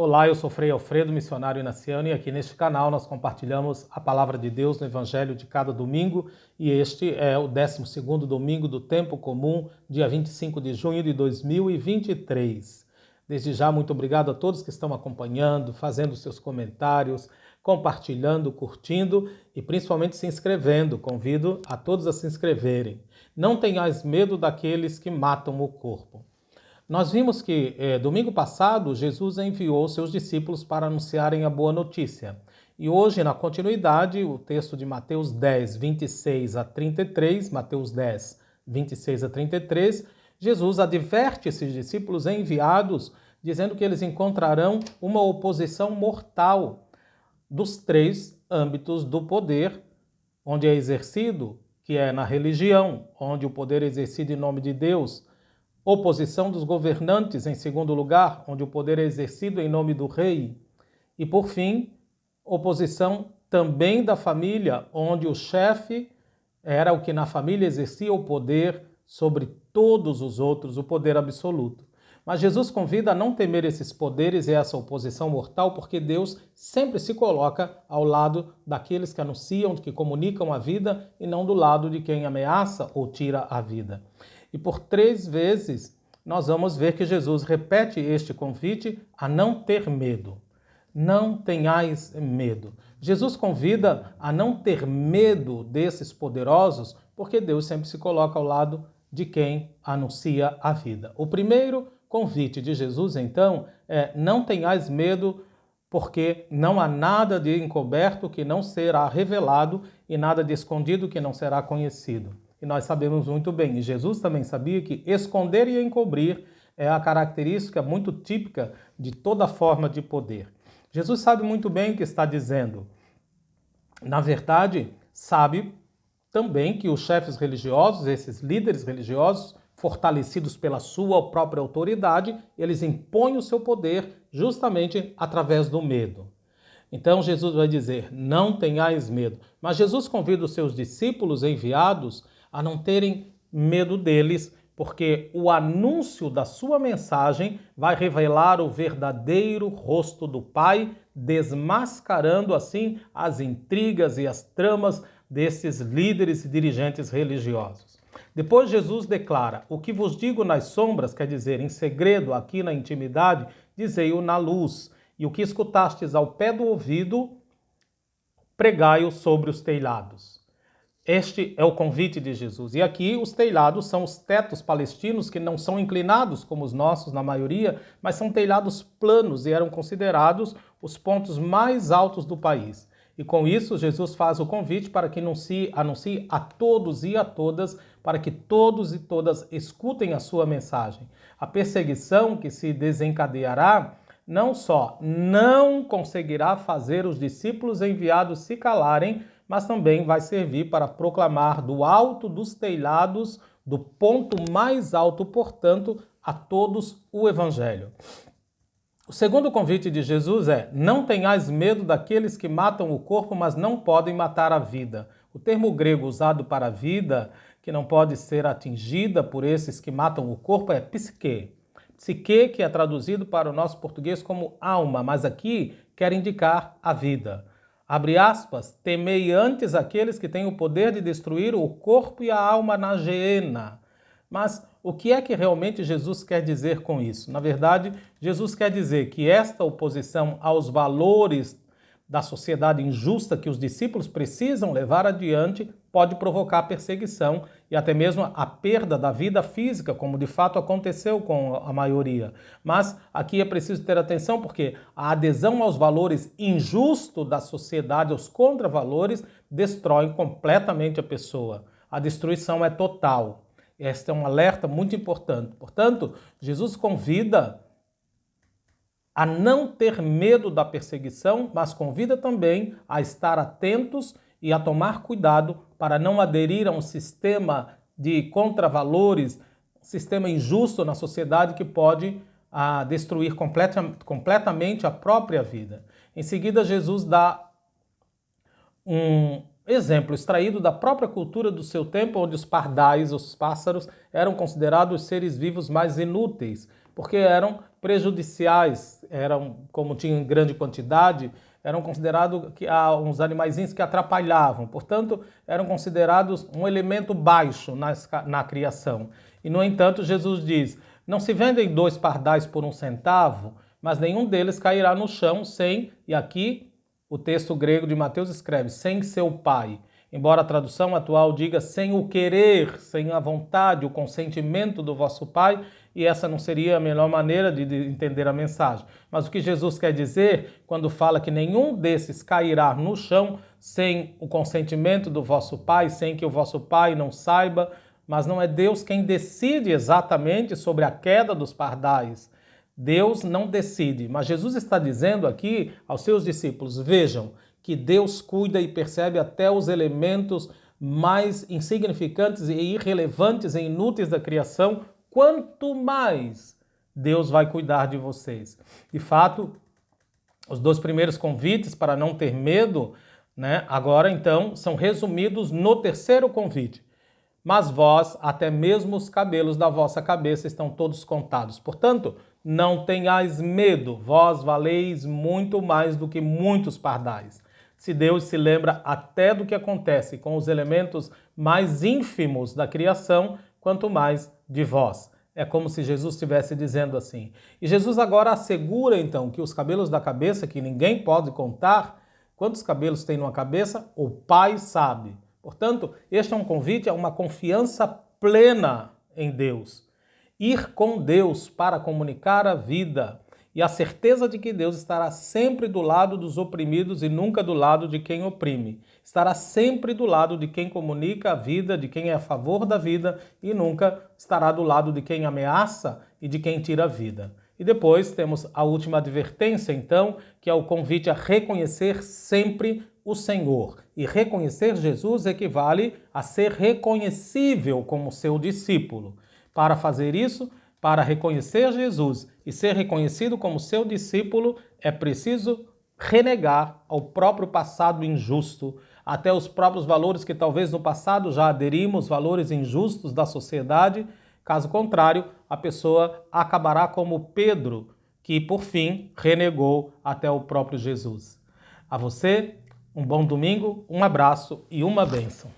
Olá, eu sou Frei Alfredo, missionário inaciano, e aqui neste canal nós compartilhamos a palavra de Deus no Evangelho de cada domingo, e este é o 12º domingo do Tempo Comum, dia 25 de junho de 2023. Desde já, muito obrigado a todos que estão acompanhando, fazendo seus comentários, compartilhando, curtindo e principalmente se inscrevendo. Convido a todos a se inscreverem. Não tenhais medo daqueles que matam o corpo. Nós vimos que domingo passado Jesus enviou seus discípulos para anunciarem a boa notícia. E hoje, na continuidade, o texto de Mateus 10, 26 a 33, Mateus 10, 26 a 33, Jesus adverte esses discípulos enviados, dizendo que eles encontrarão uma oposição mortal dos três âmbitos do poder, onde é exercido, que é na religião, onde o poder é exercido em nome de Deus, oposição dos governantes, em segundo lugar, onde o poder é exercido em nome do rei. E, por fim, oposição também da família, onde o chefe era o que na família exercia o poder sobre todos os outros, o poder absoluto. Mas Jesus convida a não temer esses poderes e essa oposição mortal, porque Deus sempre se coloca ao lado daqueles que anunciam, que comunicam a vida, e não do lado de quem ameaça ou tira a vida. E por 3 vezes nós vamos ver que Jesus repete este convite a não ter medo. Não tenhais medo. Jesus convida a não ter medo desses poderosos, porque Deus sempre se coloca ao lado de quem anuncia a vida. O primeiro convite de Jesus, então, é: não tenhais medo, porque não há nada de encoberto que não será revelado e nada de escondido que não será conhecido. E nós sabemos muito bem, e Jesus também sabia, que esconder e encobrir é a característica muito típica de toda forma de poder. Jesus sabe muito bem o que está dizendo. Na verdade, sabe também que os chefes religiosos, esses líderes religiosos, fortalecidos pela sua própria autoridade, eles impõem o seu poder justamente através do medo. Então Jesus vai dizer: não tenhais medo. Mas Jesus convida os seus discípulos enviados a não terem medo deles, porque o anúncio da sua mensagem vai revelar o verdadeiro rosto do Pai, desmascarando assim as intrigas e as tramas desses líderes e dirigentes religiosos. Depois Jesus declara: o que vos digo nas sombras, quer dizer, em segredo, aqui na intimidade, dizei-o na luz. E o que escutastes ao pé do ouvido, pregai-o sobre os telhados. Este é o convite de Jesus. E aqui os telhados são os tetos palestinos, que não são inclinados como os nossos na maioria, mas são telhados planos e eram considerados os pontos mais altos do país. E com isso Jesus faz o convite para que anuncie a todos e a todas, para que todos e todas escutem a sua mensagem. A perseguição que se desencadeará não só não conseguirá fazer os discípulos enviados se calarem, mas também vai servir para proclamar do alto dos telhados, do ponto mais alto, portanto, a todos o Evangelho. O segundo convite de Jesus é: não tenhais medo daqueles que matam o corpo, mas não podem matar a vida. O termo grego usado para a vida, que não pode ser atingida por esses que matam o corpo, é psique. Psique, que é traduzido para o nosso português como alma, mas aqui quer indicar a vida. Abre aspas: temei antes aqueles que têm o poder de destruir o corpo e a alma na geena. Mas o que é que realmente Jesus quer dizer com isso? Na verdade, Jesus quer dizer que esta oposição aos valores da sociedade injusta que os discípulos precisam levar adiante pode provocar perseguição e até mesmo a perda da vida física, como de fato aconteceu com a maioria. Mas aqui é preciso ter atenção, porque a adesão aos valores injustos da sociedade, aos contravalores, destrói completamente a pessoa. A destruição é total. Este é um alerta muito importante. Portanto, Jesus convida a não ter medo da perseguição, mas convida também a estar atentos e a tomar cuidado para não aderir a um sistema de contravalores, um sistema injusto na sociedade que pode destruir completamente a própria vida. Em seguida, Jesus dá um exemplo extraído da própria cultura do seu tempo, onde os pardais, os pássaros, eram considerados os seres vivos mais inúteis, porque eram prejudiciais, como tinham em grande quantidade, eram considerados uns animaizinhos que atrapalhavam. Portanto, eram considerados um elemento baixo na criação. E, no entanto, Jesus diz, não se vendem 2 pardais por 1 centavo, mas nenhum deles cairá no chão sem, e aqui o texto grego de Mateus escreve, sem seu pai. Embora a tradução atual diga sem o querer, sem a vontade, o consentimento do vosso pai, e essa não seria a melhor maneira de entender a mensagem. Mas o que Jesus quer dizer quando fala que nenhum desses cairá no chão sem o consentimento do vosso pai, sem que o vosso pai não saiba, mas não é Deus quem decide exatamente sobre a queda dos pardais. Deus não decide, mas Jesus está dizendo aqui aos seus discípulos, vejam que Deus cuida e percebe até os elementos mais insignificantes e irrelevantes e inúteis da criação, quanto mais Deus vai cuidar de vocês. De fato, os 2 primeiros convites para não ter medo, agora então são resumidos no 3º convite. Mas vós, até mesmo os cabelos da vossa cabeça estão todos contados. Portanto, não tenhais medo, vós valeis muito mais do que muitos pardais. Se Deus se lembra até do que acontece com os elementos mais ínfimos da criação, quanto mais de vós. É como se Jesus estivesse dizendo assim. E Jesus agora assegura, então, que os cabelos da cabeça, que ninguém pode contar, quantos cabelos tem numa cabeça, o Pai sabe. Portanto, este é um convite a uma confiança plena em Deus. Ir com Deus para comunicar a vida e a certeza de que Deus estará sempre do lado dos oprimidos e nunca do lado de quem oprime. Estará sempre do lado de quem comunica a vida, de quem é a favor da vida e nunca estará do lado de quem ameaça e de quem tira a vida. E depois temos a última advertência, então, que é o convite a reconhecer sempre o Senhor. E reconhecer Jesus equivale a ser reconhecível como seu discípulo. Para fazer isso, para reconhecer Jesus e ser reconhecido como seu discípulo, é preciso renegar ao próprio passado injusto, até os próprios valores que talvez no passado já aderimos, valores injustos da sociedade. Caso contrário, a pessoa acabará como Pedro, que por fim renegou até o próprio Jesus. A você, um bom domingo, um abraço e uma bênção.